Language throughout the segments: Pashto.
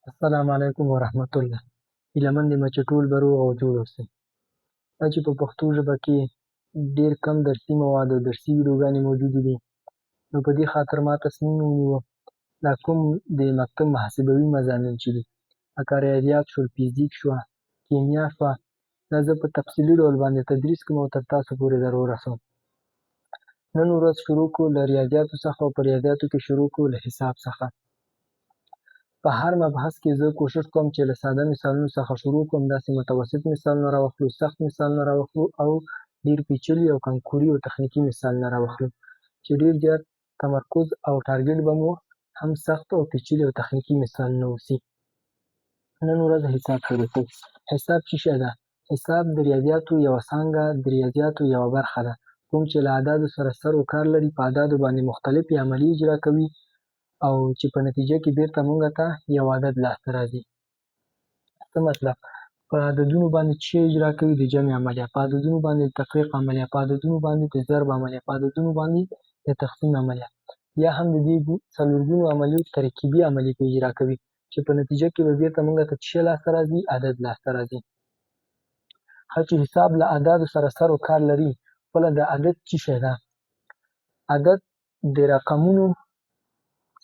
السلام علیکم ورحمت الله. هیله مند یم چې ټول به روغ او جوړ اوسئ. دا چې په پښتو ژبه کې ډېر کم درسي مواد او درسي ویډیوګانې موجودې دي، نو په دې خاطر ما تصمیم ونیوه دا کوم د مکتب محاسبوي مضامین چې دي، لکه ریاضیات شول، فزیک شوه، کیمیا شوه، دا زه په تفصیلي ډول باندې تدریس کوم او تر تاسو پورې در ورسوم. نن ورځ شروع کړو له ریاضیاتو څخه او په ریاضیاتو کې شروع کړو له حساب څخه. په هر مبحث کې زه کوشش کوم چې له ساده مثالونو څخه شروع کوم، داسې متوسط مثالونه راواخلو، سخت مثالونه راواخلو او ډېر پیچلي او کنکوري او تخنیکي مثالونه راواخلو چې ډېر زیات تمرکز او ټارګټ به مو هم سخت او پیچلي او تخنیکي مثالونه اوسي. نن ورځ حساب شروع کوو. حساب څه شی ده؟ حساب د ریاضیاتو یوه څانګه، د ریاضیاتو یوه برخه ده، کوم چې له اعدادو سره سر و کار لري، په اعدادو باندې مختلفې عملیې اجرا کوي او چې په نتیجه کې بیرته مونږ ته یو عدد لاسته راځي. څه مطلب؟ په عددونو باندې چې اجرا کوي د جمع عملیه، په عددونو باندې د تفریق عملیه، په عددونو باندې د ضرب عملیه، په عددونو باندې د تقسیم عملیه، یا هم د دې څلورګونو عملیو ترکیبي عملیې په اجرا کوي چې په نتیجه کې به بیرته مونږ ته څه لاسته راځي؟ عدد لاسته راځي. ښه چې حساب له اعدادو سره سر و کار لري، خپله د عدد څه شی ده؟ عدد د رقمونو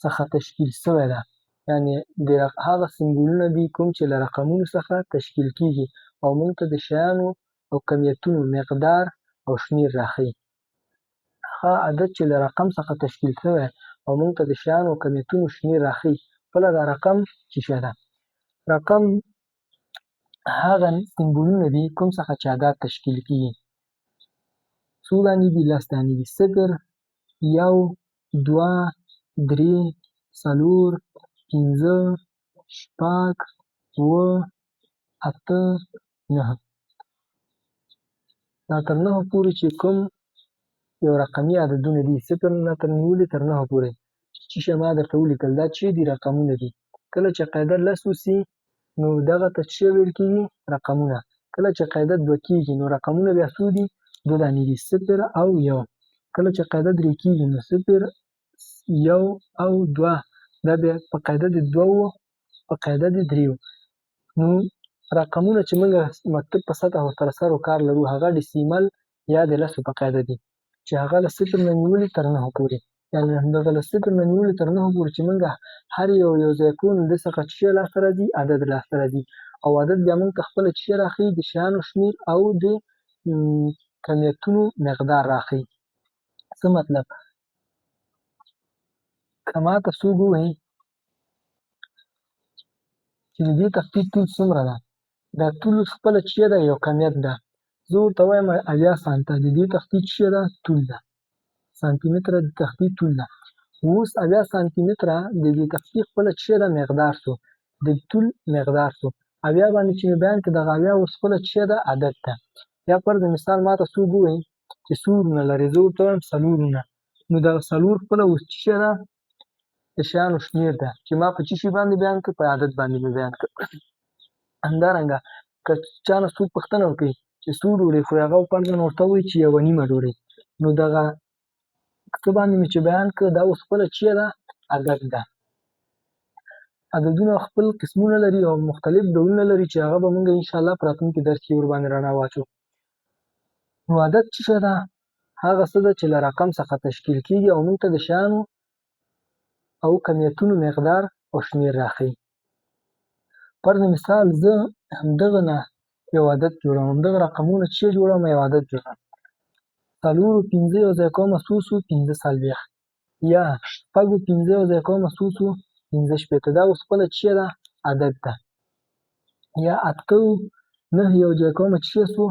څخه تشکیل شوی ده، یعنې هغه سمبولونه دي کوم چې له رقمونو څخه تشکیل کیږي او موږ ته د شیانو او کمیتونو مقدار او شمیر راښيي. هغه عدد چې له رقم څخه تشکیل شوی او موږ ته د شیانو او کمیتونو شمیر راښيي، خپله دا رقم څه شی ده؟ رقم هغه سمبولونه دي کوم څخه چې عدد تشکیل کیږي. څو دانې دي؟ 10 دانې دي. 0 1 2 3 4 5 6 7 8 9. دا تر 9 پورې چې کوم یو رقمي عددونه دي، 0 نه تر نیولې تر 9 پورې چې شی ما درته ولیکل، دا چې دي رقمونه دي. کله چې قاعده 10 وسي نو دغه ته څه ویل کېږي؟ رقمونه. کله چې قاعده 2 کېږي نو رقمونه بیا څو دي؟ 2 دانې دي، 0 او 1. کله چې قاعده 3 کېږي نو 0 1 او 2، دا بیا په قاعده د 2 په قاعده د 3. نو رقمونه چې موږ مکتب په سطح ورسره سر و کار لرو، هغه ډیسیمل یا د 10 په قاعده دي چې هغه له 0 نه نیولې تر 9 پورې، یعنې همدغه له 0 نه نیولې تر 9 پورې چې موږ هر یو ځای کوو نو دې څخه څه لاسته راځي؟ عدد لاسته راځي. او عدد بیا موږ ته خپله څه راښيي؟ د شیانو شمیر او د کمیتونو مقدار راښيي. څه مطلب؟ که ماته څوک ووایي چې د دې تختې طول څومره ده، دا طول خپله څه ده؟ یو کمیت ده. زه ورته وایم 80 سانته، د دې تختې څه ده؟ طول ده، سانتي متره د تختې طول ده. اوس 80 سانتي متره د دې تختې خپله څه ده؟ مقدار شو، د طول مقدار شو. 80 باندې چې مې بیان کړه، دغه 80 اوس خپله څه ده؟ عدد ده. یا فرض مثال ماته څوک ووایي چې څو وروڼه لري، زه ورته وایم 4 وروڼه، نو دغه 4 خپله اوس څه ده؟ د شیانو شمیر ده چې ما په څه شي باندې بیان کړ؟ په عدد باندې مې بیان کړ. همدارنګه که چا نه څوک پوښتنه وکړي چې څو ډوډۍ خوري، هغه فرضاً ورته ووایي چې 1.5 ډوډۍ، نو دغه څه باندې مې چې بیان کړ دا اوس خپله څه ده؟ عدد ده. عددونه خپل قسمونه لري او مختلف ډولونه لري چې هغه به موږ انشاءالله په راتلونکي درس کې ورباندې رڼا واچوو. نو عدد څه شی ده؟ هغه څه ده چې له رقم څخه تشکیل کېږي او موږ ته د شیانو او کمیتونو مقدار او شمیر راښيي. فرض مثال زه همدغه نه یو عدد جوړوم، همدغه رقمونه څه جوړوم؟ یو عدد جوړوم. 4 او 5 یو ځای کومه څو شو؟ 45. یا 6 او 5 یو ځای کومه څو شو؟ 15. دا اوس خپله څه ده؟ عدد ده. یا 8 او 9 یو ځای کومه څه شو؟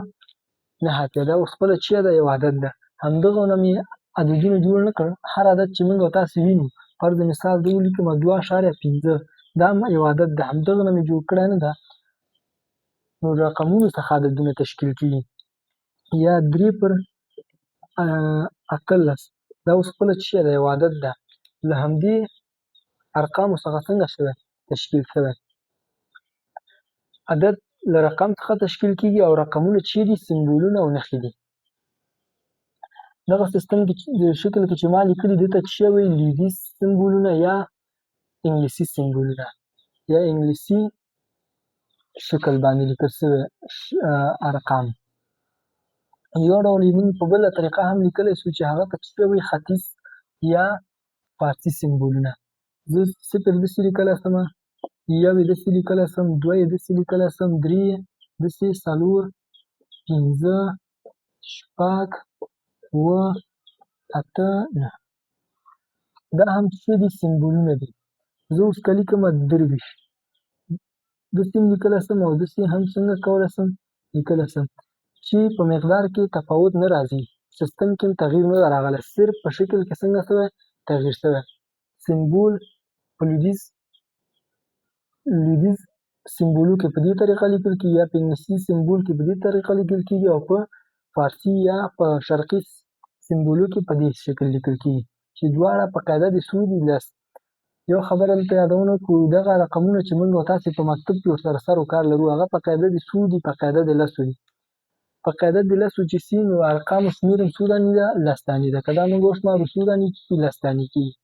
9. دا اوس خپله څه ده؟ یو عدد ده. همدغه نه مې عددونه جوړ نه کړ، هر عدد چې موږ او تاسې وینو، فرض مثال زه ولیکم 2.5، دا یو عدد ده، همدغه نه مې جوړ کړی نه ده. نو رقمونو څخه عددونه تشکیل کېږي. یا 3/18، دا اوس خپله څه ده؟ یو عدد ده. له همدې ارقامو څخه څنګه شوی؟ تشکیل شوی. عدد له رقم څخه تشکیل کېږي او رقمونه څه دي؟ سمبولونه او نښې دي. دغه سیستم کې د شکل کې چې ما لیکلي دې ته څه وایي؟ لویدیځ سمبولونه یا انګلیسي سمبولونه. یا انګلیسي شکل باندې لیکل شوي ارقام. یو ډول یې موږ په بله طریقه هم لیکلی شو چې هغه ته څه وایي ختیځ یا فارسي سمبولونه. زه صفر داسې لیکلی شم، یو یې داسې لیکلی شم، دوه یې داسې لیکلی شم، درې یې داسې، څلور، پنځه، شپږ، اووه، اته، نهه. دا هم څه دي؟ سمبولونه دي. زه اوس که لیکمه درویشت، داسې هم لیکلی شم او داسې هم څنګه کولی شم لیکلی شم چې په مقدار کې تفاوت نه راځي، سیستم کې هم تغییر نه ده راغلی، صرف په شکل کې څنګه شوی؟ تغییر شوی. سمبول په لویدیځ سمبولو کې په دې طریقه لیکل کېږي، یا په انګلیسي سمبول کې په دې طریقه لیکل کېږي، او په فارسي یا په شرقي سمبولو کې په دې شکل لیکل کېږي چې دواړه په قاعده د څو دي؟ لس. یو خبره دلته یادونه کړو، دغه رقمونه چې موږ او تاسې په مکتب کې ورسره سر و کار لرو، هغه په قاعده د څو دي؟ په قاعده د لسو دي. په قاعده د لسو چې سي، نو ارقامو شمېر هم څو دانې ده؟ لس دانې ده. که دا موږ وشمارو څو دانې کېږي؟ لس دانې کېږي.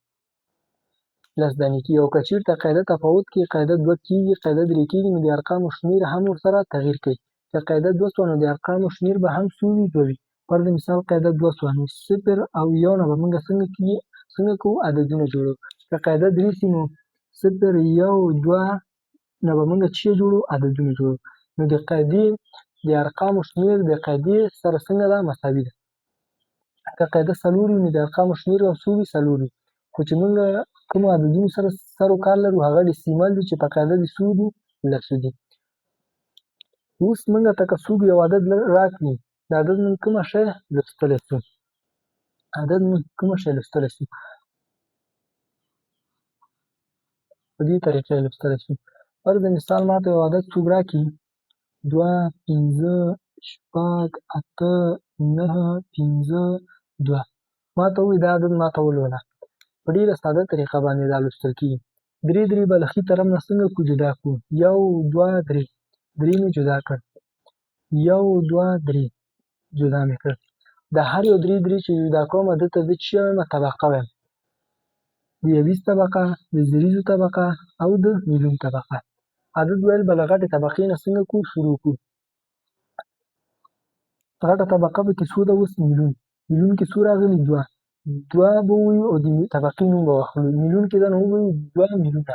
لس دانې کېږي. او که چېرته قاعده تفاوت کړي، قاعده دوه کېږي، قاعده درې کېږي، نو د ارقامو شمېر هم ورسره تغییر کوي. که قاعده دوه شوه، نو د ارقامو شمېر به هم څو وي؟ دوه وي. فرض مثال قاعده دوه شوه، نو صفر او یو نه به موږ څنګه کوو؟ عددونه جوړوو. که قاعده درې شي، نو صفر، یو، دوه نه به موږ څه جوړوو؟ عددونه جوړوو. نو د قاعدې د ارقامو شمېر د قاعدې سره څنګه ده؟ مساوي ده. که قاعده څلور وي، نو د ارقامو شمېر به څو وي؟ څلور وي. خو چې موږ کومو عددونو سره سر و کار لرو، هغه ډیسیمل دي چې په قاعده د څو دي؟ لسو دي. اوس موږ ته که څوک یو عدد راکړي، دا عدد موږ کومه شی لوستلی شو؟ عدد موږ کومه شی لوستلی شو؟ په دې طریقې لوستلی شو. فرض مثال ماته یو عدد څوک راکړي، دوه، پنځه، شپږ، اته، نهه، پنځه، دوه. ماته ووایي دا عدد ماته ولوله. په ډېره ساده طریقه باندې دا لوستل کېږي. درې درې به له ښي طرف نه څنګه کړو؟ جدا کړو. یو، دوه، درې. درې مې جدا کړ. یو، دوه، درې جدا مې کړ. د هر یو درې درې چې جدا کوم، دلته زه څه وایم؟ طبقه وایم. د یویز طبقه، د زریزو طبقه او د میلیون طبقه. عدد ویل به له غټې طبقې نه څنګه کړو؟ شروع کړو. غټه طبقه به کې څو ده اوس؟ میلیون. میلیون کې څو راغلي؟ دوه. دوه به ووایو او د طبقې نوم به واخلو. میلیون کې ده نو ووایو دوه میلیونه.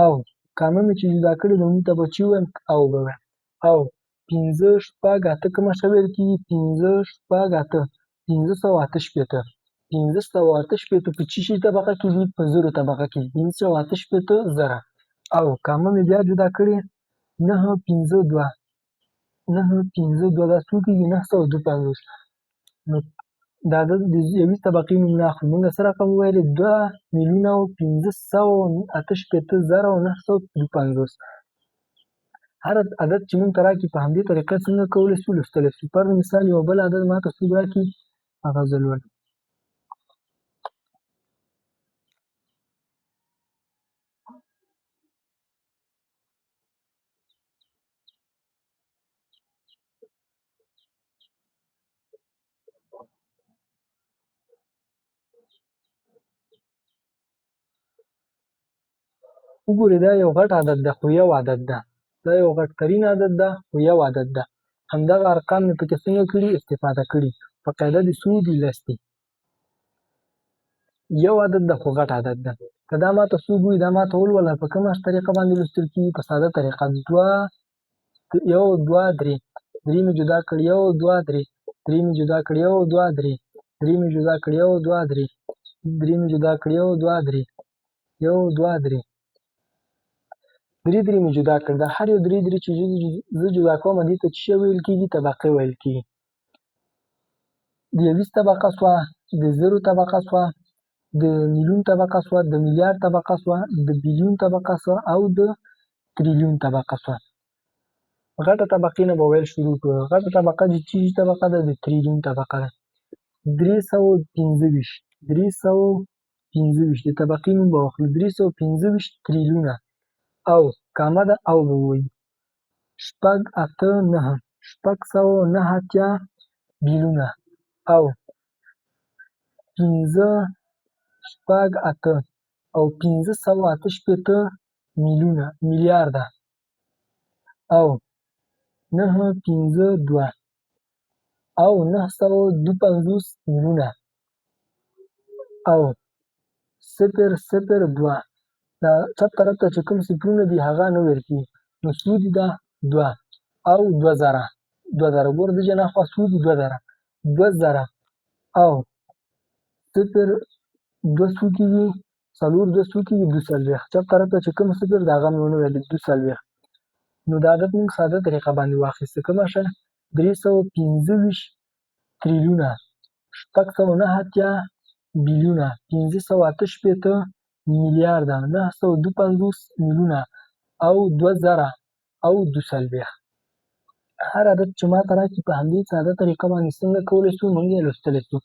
او کامه مې چې جدا کړې، نو ته به چې ووایم؟ او به وایم. او پنځه، شپږ، اته کومه څه ویل کېږي؟ پنځه، شپږ، اته. پنځه سوه اته شپېته. پنځه سوه اته شپېته په څه شي طبقه کې دي؟ په زرو طبقه کې دي. پنځه سوه اته شپېته زره. او کامه مې بیا جدا کړې، نهه، پنځه، دوه. نهه، پنځه، دوه، دا څو کېږي؟ نهه سوه دوه پنځوس. نو د عدد د یویز طبقې نوم نه اخلو. موږ څه رقم وویلې؟ دوه میلیونه او پنځه سوه اته شپېته زره او نهه سوه دوه پنځوس. هر عدد چې موږ ته راکړي، په همدې طریقه څنګه کولی شو؟ لوستلی شو. فرض مثال یو بل عدد ماته څوک راکړي، هغه زه لولم. وګورئ دا یو غټ عدد ده، خو یو عدد ده. دا یو غټ ترین عدد ده، خو یو عدد ده. همدغه ارقام مې پکې څنګه کړي؟ استفاده کړي. په قاعده د څو دي؟ لس دي. یو عدد ده، خو غټ عدد ده. که دا ماته څوک ووایي دا ماته ولوله، په کومه طریقه باندې لوستل کېږي؟ په ساده طریقه. دوه، یو، دوه، درې. درې مې جدا کړ. یو، دوه، درې. درې مې جدا کړ. یو، دوه، درې. درې مې جدا کړ. یو، دوه، درې. درې مې جدا کړ. یو، دوه، درې. یو، دوه، درې. درې درې مې جدا کړ. د هر یو درې درې چې زه جدا کوم، دې ته څه ویل کېږي؟ طبقې ویل کېږي. د یویز طبقه شوه، د زرو طبقه شوه، د میلیون طبقه شوه، د میلیارد طبقه شوه، د بیلیون طبقه شوه او د تریلیون طبقه شوه. غټه طبقې نه به ویل شروع کړو. غټه طبقه د څه طبقه ده؟ د تریلیون طبقه ده. درې سوه پنځه ویشت. درې سوه پنځه ویشت د طبقې نوم به واخلو. درې سوه پنځه ویشت تریلیونه. او کامه ده، او به ووایو. شپږ، اته، نهه. شپږ سوه نهه اتیا بیلیونه. او پنځه، شپږ، اته. او پنځه سوه اته شپېته میلیارده او 952 او 952 میلیونه او 002. دا چپ طرف ته چې کوم صفرونه دي هغه نه ویل کېږي نو سود ده 2 او 2000 ګوره د جنا خوا سود 2000 او 0 2 څو کېږي 4 2 څو کېږي 240 چپ طرف ته چې کوم صفر د هغه مې ونه ویل 240 نو دا عدد موږ ساده طریقه باندې واخیسته کومه شه 325 تریلیونه 609 بیلیونه 588 میلیارده 952 میلیونه او 2000 او 240 هر عدد چې ماته راکړي په همدې ساده طریقه باندې څنګه کولی شو موږ یې لوستلی شو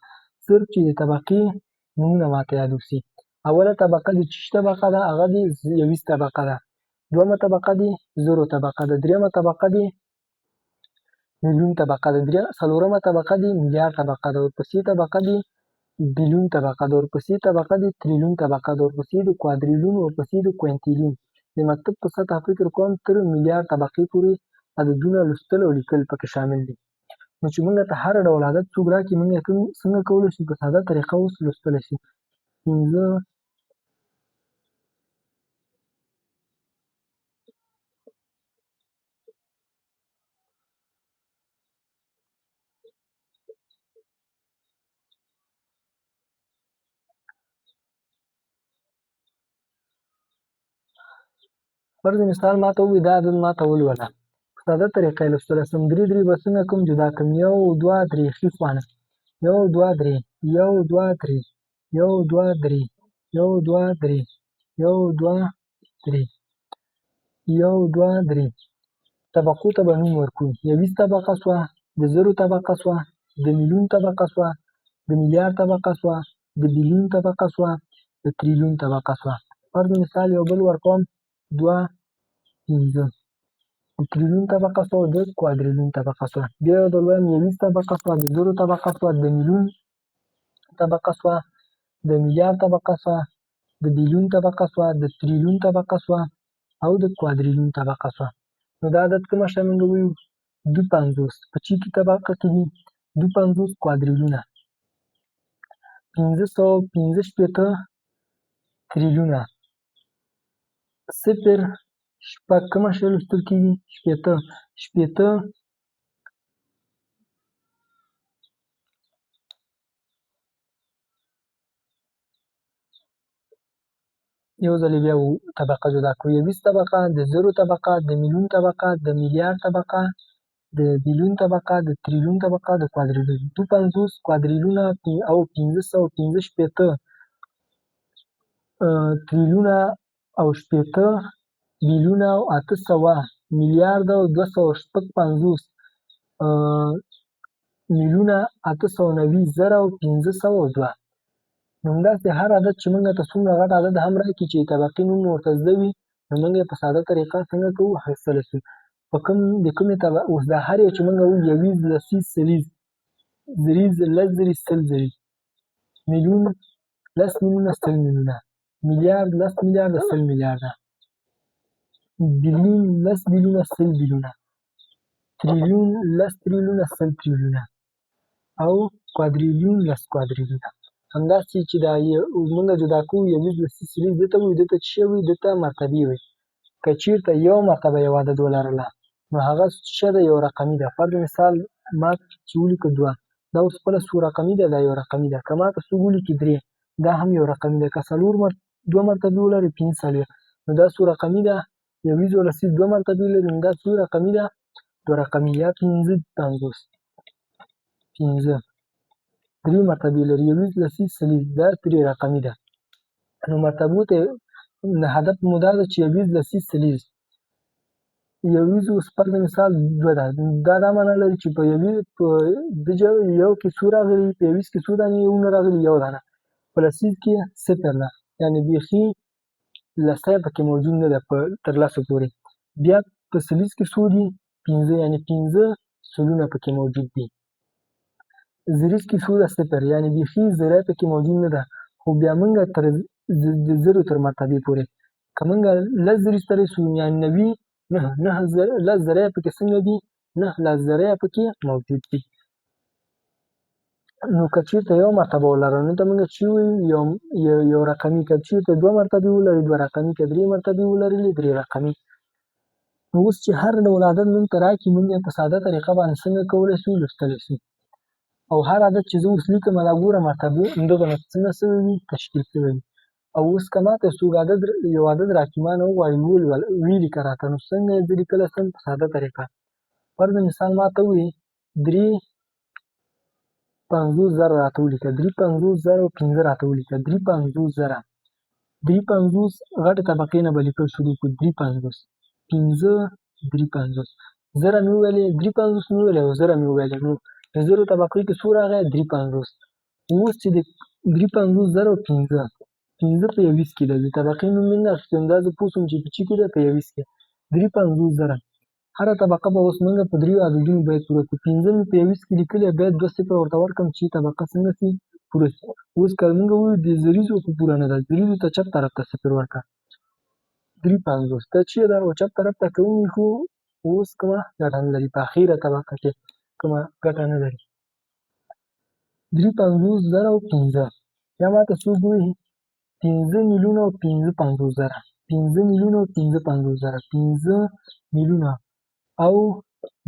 صرف چې د طبقې نومونه ماته یاد وسي اوله طبقه د چیش طبقه ده هغه د یویز طبقه ده دومه طبقه د زرو طبقه ده دریمه طبقه د میلیون طبقه ده څلورمه طبقه د میلیارد طبقه ده ورپسې طبقه د بیلیون طبقه ده ورپسې طبقه د تریلیون طبقه ده ورپسې د کوادریلیون ورپسې د کوینټیلیون د مکتب په سطح فکر کوم تر میلیارد طبقې پورې عددونه لوستل او لیکل پکې شامل دي نو چې موږ ته هر ډول عدد څوک راکړي موږ یې څنګه کولی شو په ساده طریقه اوس لوستلی شي 15 فرض مثال ماته ووایي دا عدد ماته ولوله په ساده طریقه یې لوستلی شم 3 به څنګه کوم جدا کړم 1 2 3 ښي خوا نه 1 2 3 1 2 3 1 2 3 1 2 3 1 2 3 1 2 3 طبقو ته به نوم ورکوو یویز طبقه شوه د زرو طبقه شوه د میلیون طبقه شوه د میلیارد طبقه شوه د بیلیون طبقه شوه د تریلیون طبقه شوه فرض مثال یو بل ورکوم 2 5 د تریلیون طبقه شوه د کوادریلیون طبقه شوه بیا یو ځل وایم یویز طبقه شوه د زرو طبقه شوه د میلیون طبقه شوه د میلیارد طبقه شوه د بیلیون طبقه شوه د تریلیون طبقه شوه او د کوادریلیون طبقه شوه نو دا عدد کومه شته موږ ووایو 250 په چی کې طبقه کې دي 250 کوادریلیونه 515 تریلیونه صفر شپږ کومه شی لوستل کېږي شپېته یو ځل بیا طبقه جدا کړو یویز طبقه د زرو طبقه د میلیون طبقه د میلیارد طبقه د بیلیون طبقه د تریلیون طبقه د کوادریلیون 250 کوادریلیونه او 515 تریلیونه او شپېته بیلیونه او 800 میلیارده او 250 میلیونه 890 زره او 502 نو همداسې هر عدد چې موږ ته څومره غټ عدد هم راکړي چې طبقې نوم ورته زده وي نو موږ یې په ساده طریقه څنګه کوو اخیستلی شو په کومې اوس دا هر یو چې موږ وایو یویز لسیز سلیز زریز لس زري سل زري میلیون لس میلیونه سل میلیونه میلیارد لس میلیارده سل میلیارده بیلیون لس بیلیونه سل بیلیونه تریلیون لس تریلیونه سل تریلیونه او کوادریلیون لس کوادریلیونه همداسې چې دا موږ جدا کوو یویز لسیز سلیز دې ته وایو دې ته څه شی وایي دې ته مرتبې وایي که چېرته یو مرتبه یو عدد ولرله نو هغه څه ده یو رقمي ده فرض مثال ما چې ولیکه 2 دا اوس خپله څو رقمي ده دا یو رقمي ده که ماته څوک ولیکي 3 دا هم یو رقمي ده که 2 مرتبې ولري 45 نو دا څو رقمي ده یویز او لسیز 2 مرتبې لري نو دا څو رقمي ده 2 رقمي یا 550 3 مرتبې لري یویز لسیز سلیز دا 3 رقمي ده نو مرتبو ته هدف مو دا ده چې یویز لسیز سلیز یویز اوس فرض مثال 2 ده دا معنا لري چې په یو کې څو راغلي په یویز کې څو دانې یوونه راغلي یو دانه په لسیز کې صفر ده یعنې بیخي لسی پکې موجود نه ده تر لسو پورې بیا په سلیز کې څو دي 15 یعنې 15 سلونه پکې موجود دي زریز کې څو ده صفر یعنې بیخي زری پکې موجود نه ده خو بیا موږ د زرو تر مرتبې پورې که موږ 10,000 ته رسو یعنې 10,000 پکې څنګه دي 9,000 پکې موجود دي. نو که چېرته یو مرتبه ولرو نو ته موږ چې وایو یو رقمي، که چېرته 2 مرتبې ولري 2 رقمي، که 3 مرتبې ولري 3 رقمي. نو اوس چې هر ډول عدد موږ ته راکړي موږ یې په ساده طریقه باندې څنګه کولی شو لوستلی شو. او هر عدد چې زه اوس لیکم دا ګوره مرتبې همدغه نه څنګه شوی وي تشکیل شوی وي. او اوس که ماته څوک یو عدد راکړي ما نه وغواړي ویې لیکه راته نو څنګه یې زه لیکلی شم په ساده طریقه. فرض مثال ماته ووایي 350,000 راته ولیکه 350,015 راته ولیکه 350,000 350 غټې طبقې نه به لیکل شروع کړو 350 5 350 زره مې وویلې 350 مې وویلې او زره مې وویلې نو د زرو طبقې کې څو راغی 350. اوس چې د 350,015 5 په 21 کې ده د طبقې نوم مې نه اخیستو دا زه پوه شوم چې په چي کې ده په 21 کې 350,000 هره طبقه به اوس موږ په 3 عددونو باید پوره کړو. 15 مې په 21 کې لیکلې باید 2 صفر ورته ورکړم چې طبقه څنګه شي پوره شي. اوس که موږ ووایو د زریزو خو پوره نه ده زریزو ته چپ طرف ته صفر ورکړه 350 ته چې ده او چپ طرف ته که ومیښو اوس کومه ګټه نه لري په اخیره طبقه کې کومه ګټه نه لري 350,015 یا ماته څوک ووایي 5 میلیونه او 550,000 5 میلیونه او 550,000 5 میلیونه او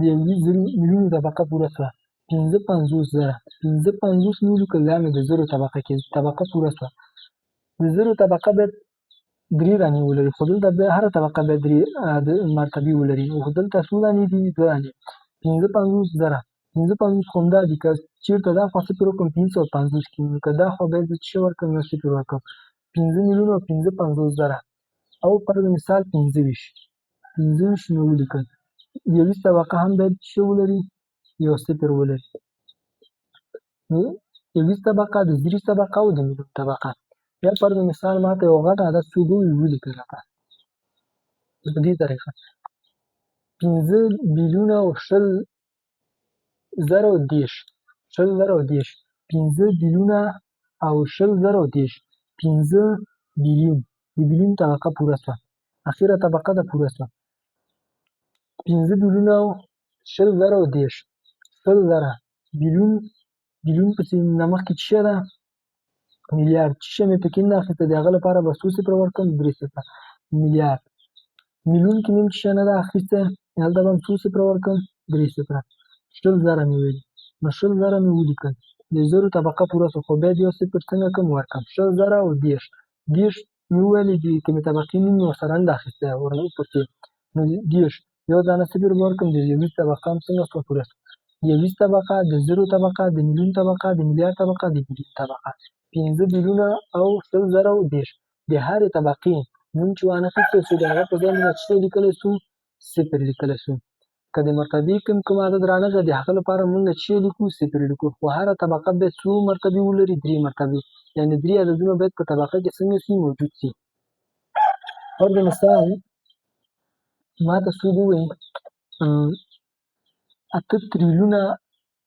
د 20 میلیونو طبقه پوره شوه 550,000 550 مې ولیکل دا مې د زرو طبقه کې طبقه پوره شوه. د زرو طبقه باید 3 دانې ولري خو دلته بیا هره طبقه باید 3 مرتبې ولري خو دلته څو دانې دي 2 دانې 550,000 550 خو همدا دي که چېرته دا خوا صفر وکړم 550 کېږي نو که دا خوا باید زه څه ورکړم یو صفر ورکړم 5 میلیونه او 550,000 او فرض مثال 25 مې ولیکل 21 طبقه هم باید څه ولري یو صفر ولري نو 21 طبقه د زریز طبقه او د میلیون طبقه. یا فرض مثال ماته یو غټ عدد څوک ووایي ولیکل راته په دې طریقه 15 بیلیونه او 20,010 20,010 15 بیلیونه او 20,010 15 بیلیون د بیلیون طبقه پوره شوه اخیره طبقه ده پوره شوه 15 بیلیونه او 20,010 20,000 بیلیون پسې نه مخکې څه ده میلیارد څه مې پکې نه اخیسته د هغه لپاره به څو صفر ورکړم 3 صفره میلیارد میلیون کې مې څه نه ده اخیسته هلته به هم څو صفره ورکړم 3 صفره 20,000 مې ویلي نو 20,000 مې ولیکل د زرو طبقه پوره شوه خو باید یو صفر څنګه کم ورکړم 20,000 او 10 مې وویلې د کومې طبقې نوم مې ورسره نه ده اخیستی ورپسې نو 10 یو دانه صفر به ورکړم د 21 طبقه هم څنګه شوه پوره شوه 21 طبقه د زرو طبقه د میلیون طبقه د میلیارد طبقه د بیلیون طبقه 15 بیلیونه او 20,010 د هرې طبقې نوم چې وانخیستی شو د هغه په ځای موږ څه لیکلی شو صفر لیکلی شو. که د مرتبې کوم عدد رانغی د هغه لپاره موږ څه لیکو صفر لیکو خو هره طبقه باید څو مرتبې ولري 3 مرتبې یعنې 3 عددونه باید په طبقه کې څنګه شي موجود شي. فرض مثال ماته څوک ووایي 8 تریلیونه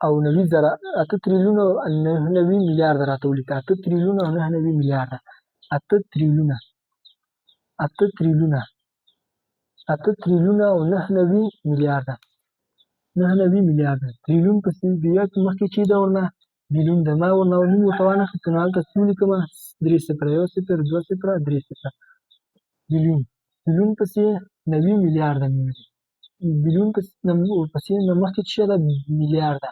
او 8 تریلیونه او 99 میلیارده راته ولیکه 8 تریلیونه او 99 میلیارده 8 تریلیونه 8 تریلیونه 8 تریلیونه او 99 میلیارده 99 میلیارده تریلیون پسې د یو مخکې چې ده ورنه بیلیون ده ما ورنه نوم ورته وانخیستو نو هلته څه ولیکمه 3 صفره 1 صفر 2 صفره 3 صفره بیلیون پسې 90 میلیارده مې ویلي بیلیون پسې نه مخکې څه ده میلیارده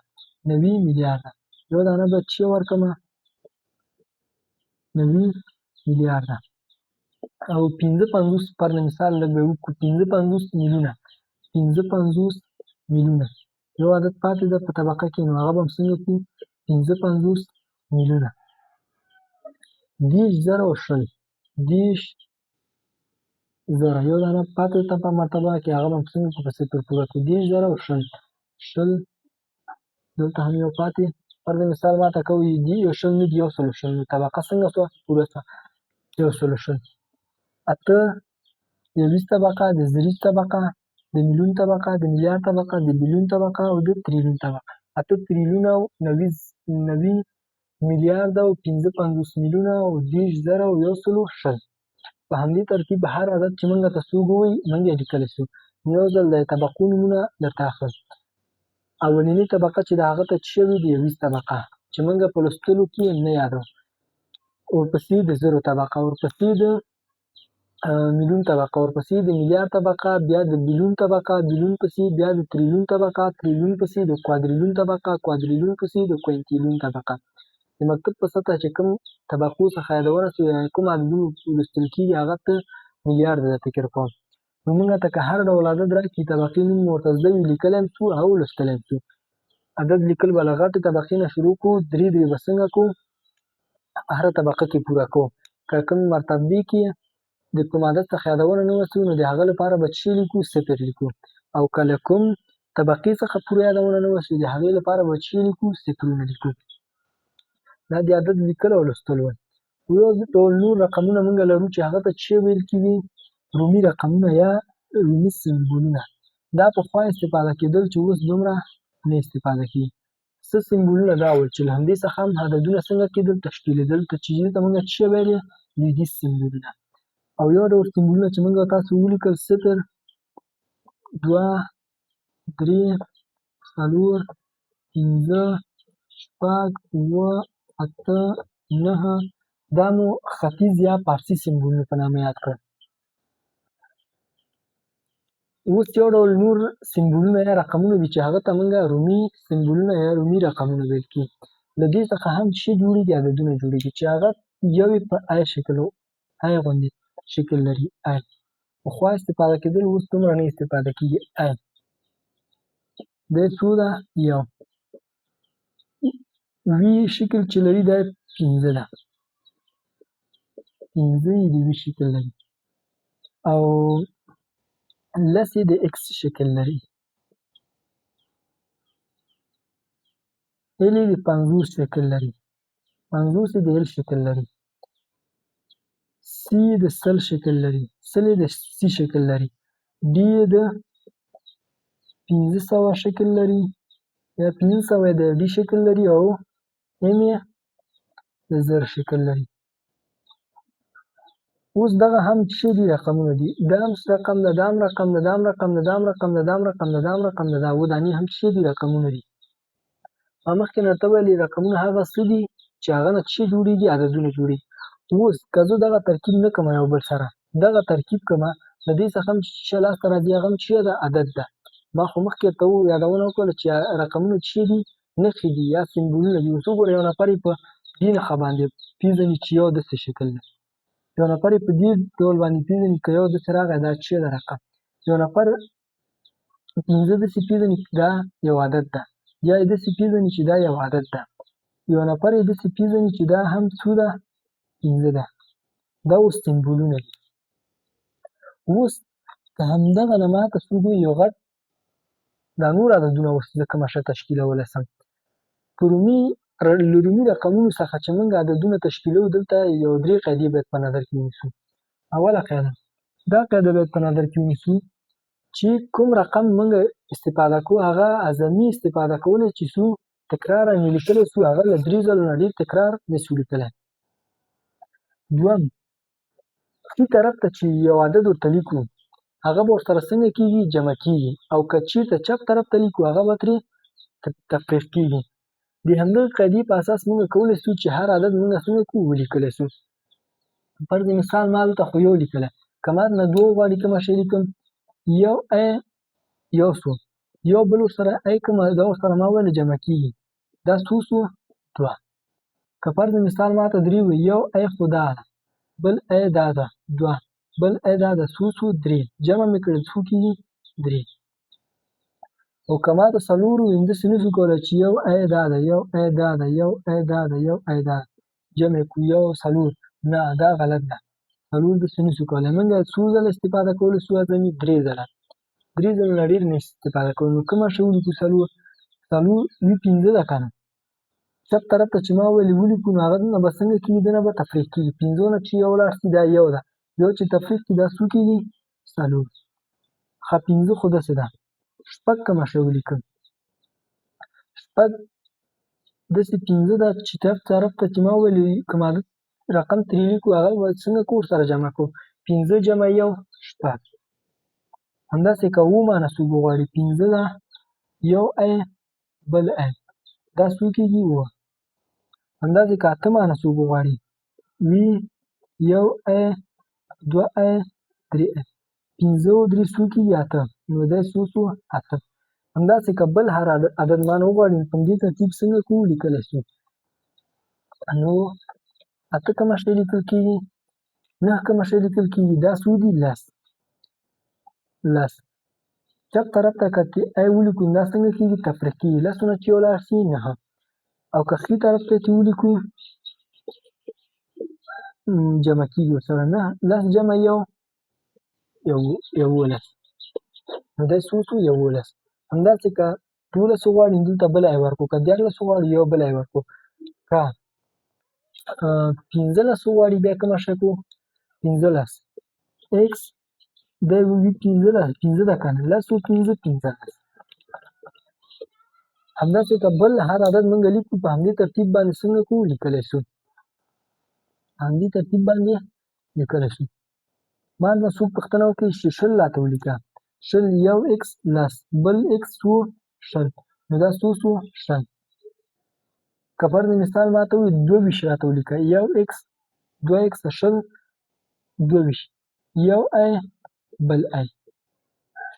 90 میلیارده یو دانه باید څه ورکړمه 90 میلیارده او 55 پر مثال لږ به وکړو 55 میلیونه 55 میلیونه یو عدد پاتې ده په طبقه کې نو هغه به هم څنګه کړو 55 میلیونه 10,000 یو دانه پاتې ده په مرتبه کې هغه به هم څنګه کړو په صفر پوره کړو 10,000 دلته هم یو پاتې فرض مثال ماته که وایي یو شل نه دي 100 نو طبقه څنګه شوه پوره شوه 100 8 21 طبقه د زریز طبقه د میلیون طبقه د میلیارد طبقه د بیلیون طبقه او د تریلیون طبقه 8 تریلیونه او 90 میلیارده او 55 میلیونه او 10,000 او 100 په همدې ترتیب هر عدد چې موږ ته څوک ووایي موږ یې لیکلی شو. یو ځل د طبقو نومونه درته اخلم. اولنۍ طبقه چې د هغه ته شوې د 20 طبقه چې موږ په لوستلو کې نه یادوو. ورپسې د زرو طبقه، ورپسې د میلیون طبقه، ورپسې د میلیارد طبقه، بیا د بیلیون طبقه، بیلیون پسې بیا د تریلیون طبقه، تریلیون پسې د کوادریلیون طبقه، کوادریلیون پسې د کوینټیلیون طبقه. د مکتوب په سطحه چې کوم طبقو څخه یادونه شوې یا کوم عددونه لوستل کېږي هغه ته میلیارد ده فکر کوم. نو موږ ته که هر ډول عدد راکړي طبقې نوم ورته زده وي لیکلی هم شو او لوستلی هم شو. عدد لیکل به له غټې طبقې نه شروع کړو، درې به څنګه کړو هره طبقه کې پوره کوو. که کوم مرتبې کې د کوم عدد څخه یادونه نه وسوي نو د هغه لپاره به څه لیکو؟ صفر لیکو. او که له کوم طبقې څخه پوره یادونه نه وسوي د هغې لپاره به څه لیکو؟ صفرونه لیکو. دا د عدد لیکل او لوستل ول. یو ډول نور رقمونه موږ لرو چې هغه ته څه ویل کېږي؟ رومي رقمونه یا رومي سمبولونه. دا پخوا استفاده کېدل چې اوس دومره نه استفاده کېږي. څه سمبولونه دا ول چې له همدې څخه هم عددونه څنګه کېدل؟ تشکیلېدل. چې دې ته موږ څه ویلې؟ لویدیځ سمبولونه. او یو ډول سمبولونه چې موږ تاسو ولیکل 0 2 3 4 5 6 7 8 9 دا مو ختیځ یا پارسي سمبولونه په نامه یاد کړل. اوس یو ډول نور سمبولونه یا رقمونه دي چې هغه ته موږ رومي سمبولونه یا رومي رقمونه ویل کېږي. له دې څخه هم څه جوړېږي؟ عددونه جوړېږي چې هغه یو یې په آی شکل آی غوندې شکل لري. آی پخوا استفاده کېدل اوس دومره نه استفاده کېږي. آی دا څو ده؟ یو. وي شکل چې لري دا 15 ده. 15 یې د وي شکل لري. او لس یې د ایکس شکل لري. ایل یې د 50 شکل لري. 50 یې د ایل شکل لري. سی یې د سل شکل لري. سل یې د سی شکل لري. ډي یې د 500 شکل لري یا 500 یې د ډي شکل لري. او ام یې د زر شکل لري. اوس دغه هم څه دي؟ رقمونه دي. دا هم رقم ده، دا هم رقم ده، دا هم رقم ده، دا هم رقم ده، دا هم رقم ده، دا هم رقم ده. دا ودانې هم څه دي؟ رقمونه دي. ما مخکې درته ویلي رقمونه هغه څه دي چې هغه نه څه جوړېږي؟ عددونه جوړېږي. اوس که زه دغه ترکیب نه کړم یو بل سره، دغه ترکیب کړم له دې څخه هم چې لاسته راځي هغه هم څه ده؟ عدد ده. ما خو مخکې ته یادونه وکړله چې رقمونه څه دي؟ نښې دي یا سمبولونه دي. اوس وګوره یو نفر یې په دې نښه باندې پېژني چې یو داسې شکل ده. یو نفر یې په دې ډول باندې پېژني که یو داسې راغی دا څه ده؟ رقم. یو نفر 15 داسې پېژني دا یو عدد ده. یا یې داسې پېژني چې دا یو عدد ده. یو نفر یې داسې پېژني چې دا هم څو ده؟ 15 ده. دا اوس سمبولونه دي. اوس که همدغه نه ماته څوک ووایي یو غټ دا نور عددونه اوس زه کومه ښه تشکیلولی شم. په له رومي رقمونو څخه چې موږ عددونه تشکیلوو دلته یو 3 قاعدې باید په نظر کې ونیسو. اوله قاعده، دا قاعده باید په نظر کې ونیسو چې کوم رقم موږ استفاده کوو هغه اعظمي استفاده کولی چې څو تکرار یې لیکلی شو هغه له 3 ځلو نه ډېر تکرار نشو لیکلی. دوم، ښي طرف ته چې یو عدد ورته لیکو هغه به ورسره څنګه کېږي؟ جمع کېږي. او که چېرته چپ طرف ته لیکو هغه به ترې تفریق کېږي. د همدغې قاعدې په اساس موږ کولی شو چې هر عدد موږ څنګه کړو؟ ولیکلی شو. فرض مثال ما دلته خو یو لیکلی، که ما نه 2 غواړي کومه شی لیکم یو ای یو شو، یو بل ورسره ای کومه دا ورسره ما ویله جمع کېږي. دا څو شو؟ 2. که فرض مثال ما ته 3 وي یو ای خو دا ده، بل ای دا ده 2، بل ای دا ده څو شو؟ 3. جمع مې کړل څو کېږي؟ 3. او که ما ته 4 وي همداسې نشو کولی چې یو ای دا ده، یو ای دا ده، یو ای دا ده، یو ای دا ده جمع یې کړو یو 4. نه دا غلط ده. 4 داسې نشو کولی. موږ څو ځله استفاده کولی شو اعظمي؟ 3 ځله. 3 ځله نه ډېر نه استفاده کوو. نو کومه شی ولیکو؟ 4. 4 وي 15 ده که نه. چپ طرف ته چې ما ویلې ولیکو نو هغه نه به څنګه کېږي؟ دنه به تفریق کېږي. 15 نه چې یو لاړ شي دا یو ده، یو چې تفریق کړي دا څو کېږي؟ 4. ښه 15 خو داسې ده. 6 کومه شی ولیکم؟ 6 داسې 15 ده چې چپ طرف ته چې ما ویلې کوم عدد رقم ترې لیکو هغه به څنګه کړو؟ ورسره جمع کړو. 5 جمع 1 شپږ. همداسې که 7 مناسوب وغواړي 5 ده یو ای بل ای دا څو کېږي 7. همداسې که 8 مناسوب وغواړي وي یو ای 2 ای 3 ای 5 او 3 څو کېږي 8 نو دی څو شو 8. همداسې که بل هر عدد مان وغواړي په همدې ترتیب څنګه کوو لیکلی شو. نو 8 کومه شی لیکل کېږي 9 کومه شی لیکل کېږي دا څو دي 10. چپ طرف ته که ای ولیکو دا څنګه کېږي تفریق کېږي 10 نه چې یو لاړ شي 9. او که ښي طرف ته چې ولیکو جمع کېږي ورسره 10 جمع 1 11 نو دی څو شو 11. همداسې که 12 وغواړي دلته بل ای ورکړو که 14 وغواړي یو بل ای ورکړو که 15 وغواړي بیا کومه شی کړو 15 x دی وي 15 ده که نه 10 او 15 15. همداسې که بل هر عدد موږ لیکو په همدې ترتیب باندې څنګه کوو لیکلی شو. همدې ترتیب باندې لیکلی شو. ما نه څوک پوښتنه وکړي چې 20 راته ولیکه 20 یو x 10 بل x څو 20 نو دا څو شو 20. که فرض مثال ماته ووایي 22 راته ولیکه یو x 2x 20 22 یو ای بل ای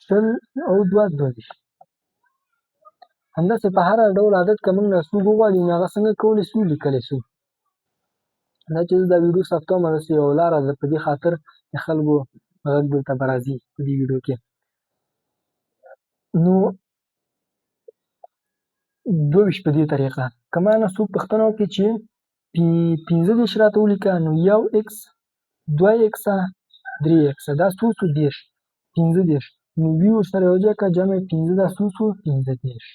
20 او 2 22. همداسې په هر ډول عدد که موږ ناسوب وغواړي نو هغه څنګه کولی شو لیکلی شو. دا چې زه دا ویډیو ثبتوم همداسې یوه لاره ده په دې خاطر د خلکو غږ دلته به راځي په دې ویډیو کې. نو 22 په دې طریقه که ما نه څوک پوښتنه وکړي چې 15 راته ولیکه نو یو x 2x 3x دا څو شو 10 15 نو وي ورسره یو ځای کړه جمع 15 دا څو شو 15.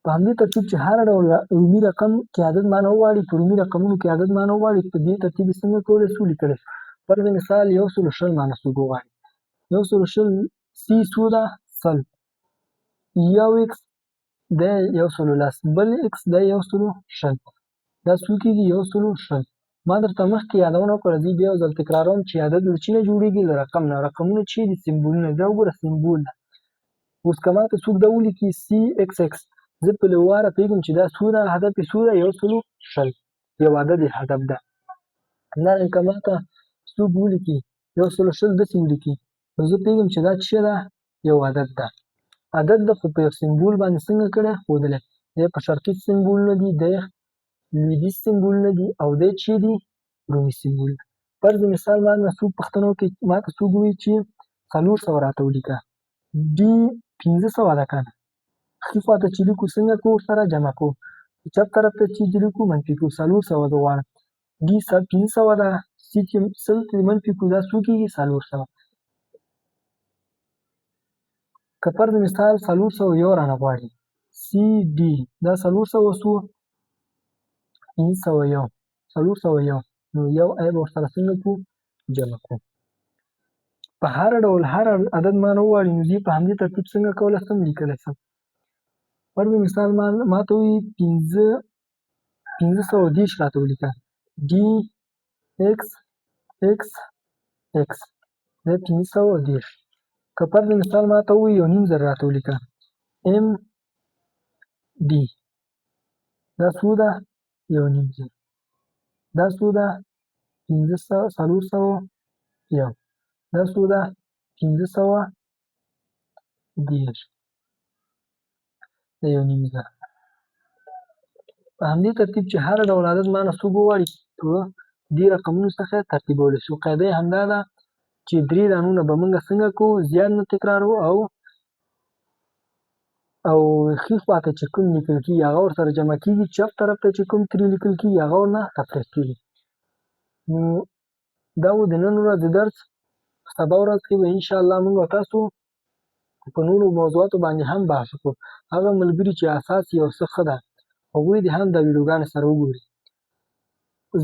په همدې ترتیب چې هر ډول رومي رقم کې عدد مان وغواړي په رومي رقمونو کې عدد مان وغواړي په دې ترتیب یې څنګه کولی شو لیکلی شو. فرض مثال 120 مناسوب وغواړي 120 سی څو ده 100 یو x دی 110 بل x دی 120 دا څو کېږي 120. ما درته مخکې یادونه وکړه زه بیا یو ځل تکراروم چې عدد له چی نه جوړېږي له رقم نه. رقمونه چې دي سمبولونه دا وګوره سمبول ده. اوس که ماته څوک دا ولیکي سی ایکس ایکس زه په لواره پوهېږم چې دا څو ده هدف یې څو ده 120 یو عدد یې هدف ده. همدارنګه که ماته څوک ولیکي 120 داسې ولیکي نو زه پوهېږم چې دا څه ده یو عدد ده. عدد ده خو په یو سمبول باندې څنګه کړی ښودلی دی په شرطي سمبولونه دي دی لویدیځ سمبولونه دي او دی چې دي رومي سمبول. فرض مثال ما نه څوک پوښتنه وکړي ماته څوک ووایي چې 400 راته ولیکه ډي 500 ده که نه ښي خوا ته چې لیکو څنګه کوو ورسره جمع کوو چپ طرف ته چې لیکو منفي کوو 400 زه غواړم ډي 500 ده سی چې سل ترې منفي کوو دا څو کېږي 400. که فرض مثال 401 رانه غواړي سی ډي دا 400 شو 501 401 نو یو ای به ورسره څنګه کوو جمع کوو. په هر ډول هر عدد ما نه وغواړي نو زه په همدې ترتیب څنګه کولی شم لیکلی شم. فرض مثال ماته وایي 510 راته ولیکه ډي ایکس ایکس ایکس دا 510. که فرض مثال ماته وایي 1.5 راته ولیکه ام ډي دا څو ده 1.5 دا څو ده 401 دا څو ده 510 دا 1.5. په همدې ترتیب چې هر ډول عدد ما نه څوک وغواړي په دې رقمونو څخه ترتیبولی شو. قاعده یې همدا ده چې 3 دانونه به موږ څنګه کوو زیات نه تکراروو او ښي خوا ته چې کوم لیکل کېږي هغه ورسره جمع کېږي چپ طرف ته چې کوم ترې لیکل کېږي هغه ورنه تفریق کېږي. نو دا و د نن ورځې درس. سبا ورځ کې به انشاءالله موږ او تاسو په نورو موضوعاتو باندې هم بحث وکړو. هغه ملګري چې اساس یې یو څه ښه ده هغوی دې هم دا ویډیوګانې سره وګوري.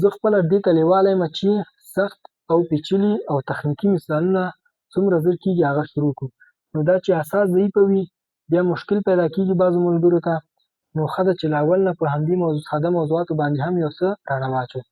زه خپله دې ته لیواله یم چې سخت او پیچلي او تخنیکي مثالونه څومره ژر کېږي هغه شروع کړو. نو دا چې اساس ضعیفه وي بیا مشکل پیدا کېږي بعضو ملګرو ته. نو ښه ده چې له اول نه په همدې ساده موضوعاتو باندې هم یو څه رڼا واچوو.